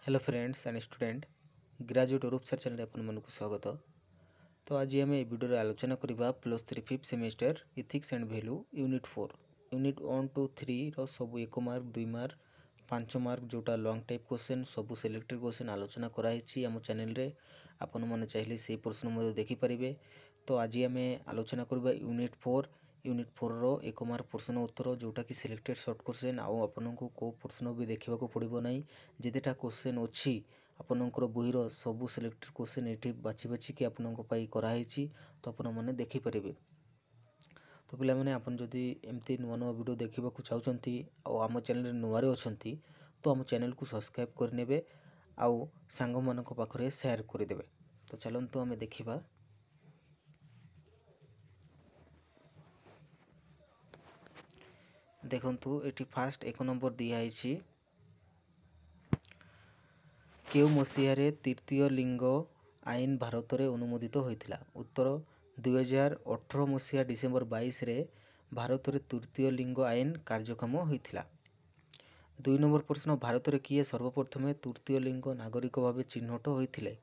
Hello friends and student graduate Rupsar channel आपन को स्वागत। तो आज आम भिडियो आलोचना करवा +3 5th semester ethics and value unit 4 unit 1 2 3 सब 1 मार्क 2 मार्क 5 मार्क जोटा लॉन्ग टाइप क्वेश्चन सब सिलेक्टेड क्वेश्चन आलोचना कराई आम चैनल रे आपण मैंने चाहिए से प्रश्न देखिपारे। तो आज आम आलोचना करवा यूनिट 4 रो 1 मार्क प्रश्न उत्तर जोटा कि सिलेक्टेड शॉर्ट क्वेश्चन आपन को को प्रश्न भी देखा पड़ो ना जितेटा क्वेश्चन अच्छी आपणकर बहीर सबू सिलेक्टेड क्वेश्चन ये बाछी बाछिकी आपण कराई तो आपण मैंने देखिपारे। तो पिला माने आपन जदि एमती नुआ नुआ वीडियो देखा चाहते आम चैनल नुआ अच्छा तो आम चैनल को सब्सक्राइब करने आउ सांग मान पाखे शेयर करदे। तो चलतु आम देखा देखु ये फास्ट 1 नंबर दिखाई केउ मसीहारे तृतीय लिंग आईन भारत में अनुमोदित होता। उत्तर 2018 मसीहा डिसेम्बर 22 रे भारत में तृतीय लिंग आईन कार्यक्रम होता। 2 नंबर प्रश्न भारत में किए सर्वप्रथमे तृतीय लिंग नागरिक भाव चिन्हट होते।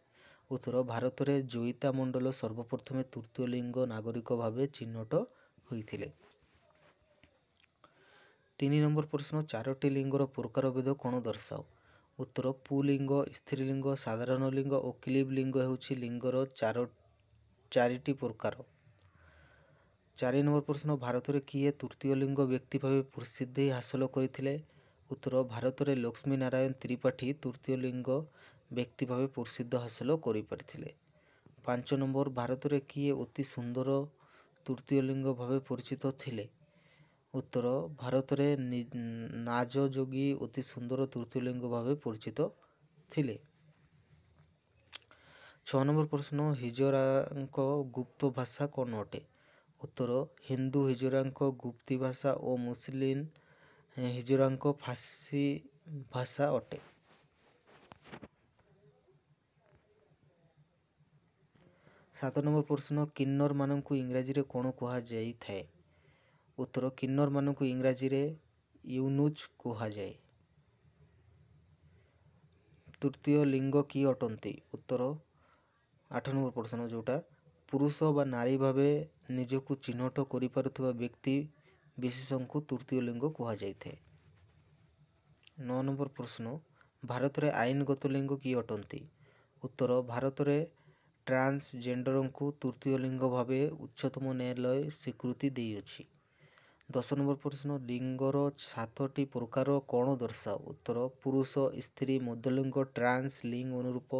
उत्तर भारत में जोईता मंडल सर्वप्रथमे तृतीय लिंग नागरिक भाव चिन्हट होते। 3 नंबर प्रश्न 4टी लिंगर प्रकारभेद कौन दर्शाओ। उत्तर पुलिंग स्त्रीलिंग साधारण लिंग और क्लीब लिंग होउछि लिंगर चारिटी प्रकार। 4 नंबर प्रश्न भारत में किए तृतीय लिंग व्यक्ति भाव प्रसिद्धि हासिल करथिले। उत्तर भारत में लक्ष्मी नारायण त्रिपाठी तृतीय लिंग व्यक्ति भाव प्रसिद्ध हासिल करिपारथिले। 5 नंबर भारत में किए अति सुंदर तृतीय लिंग भाव परिचित थिले। उत्तर भारत में नाज जोगी अति सुंदर तृतीय लिंग भाव परिचित थिले। 6 नंबर प्रश्न हिजरांक गुप्त भाषा कौन अटे। उत्तर हिंदू हिजरांक गुप्ती भाषा और मुस्लिम हिजरांक फारसी भाषा अटे। 7 नंबर प्रश्न किन्नर मानकु इंग्राजी रे कौन कहा जाई थाए। उत्तर किन्नर मानक इंग्राजी रे यूनुच कहा जाए। तृतीय लिंग की अटंती। उत्तर 8 नंबर प्रश्न जोटा पुरुष बा नारी भावे निजको चिन्हट करिपारुଥିବା व्यक्ति विशेषण को तृतीय लिंग कहा जाए। 9 नंबर प्रश्न भारत रे आईनगत लिंग की अटंती। उत्तर भारत रे ट्रांसजेंडर को तृतीय लिंग भावे उच्चतम न्यायालय स्वीकृति देइछि। 10 नंबर प्रश्न लिंगर 7टी प्रकार कौन दर्शाओ। उत्तर पुरुष स्त्री मध्यलिंग ट्रांस लिंग अनुरूप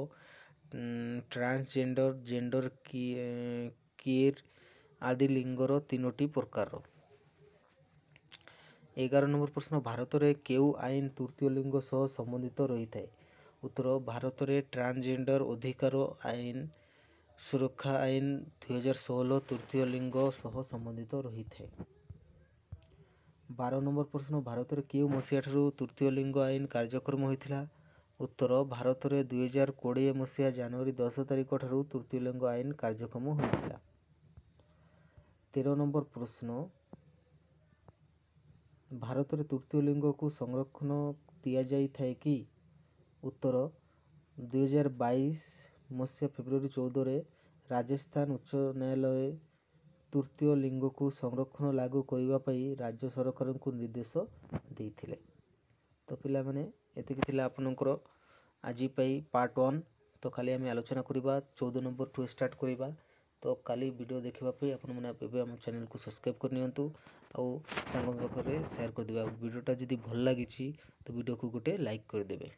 ट्रांसजेंडर जेंडर किएर आदि लिंगर 3टी प्रकार। 11 नंबर प्रश्न भारत में केउ आईन तृतीय लिंग सह संबंधित रही है। उत्तर भारत में ट्रांसजेंडर अधिकार आईन सुरक्षा आईन 2016 तृतीय लिंग सह संबंधित रही है। 12 नंबर प्रश्न भारत में केउ मसीहा तृतीय लिंग आईन कार्यक्रम होता। उत्तर भारत में 2020 मसीहा जनवरी 10 तारिख ठारू तृतीय लिंग आईन कार्यक्रम होता। 13 नंबर प्रश्न भारत में तृतीय लिंग को संरक्षण दि जाई थाए कि। उत्तर 2022 मसीहा फेब्रुआरी 14 रे राजस्थान उच्च न्यायालय तृतीय लिंग को संरक्षण लागू करने राज्य सरकार को निर्देश देते। तो पिला माने एतिक थिला आपनकर आज पार्ट 1। तो खाली आम आलोचना करवा 14 नंबर ठू स्टार्ट करवा। तो काली वीडियो देखापी आपने आम चैनल को सब्सक्राइब करनी आउ सांग पाखे शेयर करदे। वीडियोटा जदि भल लगी तो वीडियो को गोटे लाइक करदे।